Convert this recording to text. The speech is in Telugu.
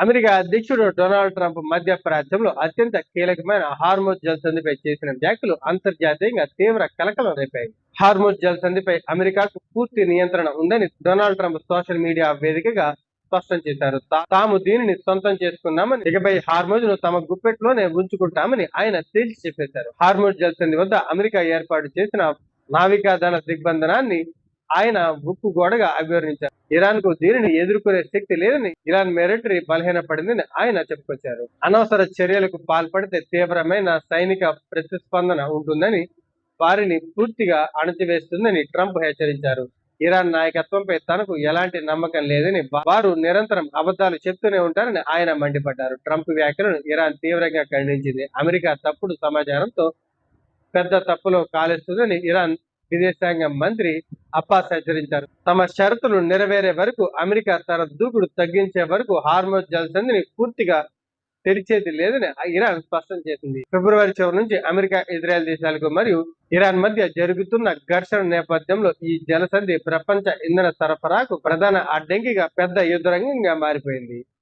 అమెరికా అధ్యక్షుడు డొనాల్డ్ ట్రంప్ మధ్యప్రాచ్యంలో అత్యంత కీలకమైన హార్మోజ్ జలసంధిపై చేసిన వ్యాఖ్యలు అంతర్జాతీయంగా తీవ్ర కలకలం రేపాయి. హార్మోజ్ జలసంధిపై అమెరికాకు పూర్తి నియంత్రణ ఉందని డొనాల్డ్ ట్రంప్ సోషల్ మీడియా వేదికగా స్పష్టం చేశారు. తాము దీనిని సొంతం చేసుకున్నామని, ఇకపై హార్మోజ్ ను తమ గుప్పెట్లోనే ఉంచుకుంటామని ఆయన తేల్చి చెప్పేశారు. హార్మోజ్ జలసంధి వద్ద అమెరికా ఏర్పాటు చేసిన నావికాదళ దిగ్బంధనాన్ని ఆయన ఉక్కు గోడగా అభివర్ణించారు. ఇరాన్ కు దీనిని ఎదుర్కొనే శక్తి లేదని, ఇరాన్ మిలిటరీ బలహీనపడిందని ఆయన చెప్పుకొచ్చారు. అనవసర చర్యలకు పాల్పడితే తీవ్రమైన సైనిక ప్రతిస్పందన ఉంటుందని, వారిని పూర్తిగా అణచివేస్తుందని ట్రంప్ హెచ్చరించారు. ఇరాన్ నాయకత్వంపై తనకు ఎలాంటి నమ్మకం లేదని, వారు నిరంతరం అబద్ధాలు చెప్తూనే ఉంటారని ఆయన మండిపడ్డారు. ట్రంప్ వ్యాఖ్యలను ఇరాన్ తీవ్రంగా ఖండించింది. అమెరికా తప్పుడు సమాచారంతో పెద్ద తప్పులో కాలేస్తుందని ఇరాన్ విదేశాంగ మంత్రి అబ్బాస్ హెచ్చరించారు. తమ షరతులు నెరవేరే వరకు, అమెరికా తన దూకుడు తగ్గించే వరకు హార్మోజ్ జలసంధిని పూర్తిగా తెరిచేది లేదని ఇరాన్ స్పష్టం చేసింది. ఫిబ్రవరి చివరి నుంచి అమెరికా, ఇజ్రాయెల్ దేశాలకు మరియు ఇరాన్ మధ్య జరుగుతున్న ఘర్షణ నేపథ్యంలో ఈ జలసంధి ప్రపంచ ఇంధన సరఫరాకు ప్రధాన అడ్డంకిగా, పెద్ద యుద్ధ రంగంగా మారిపోయింది.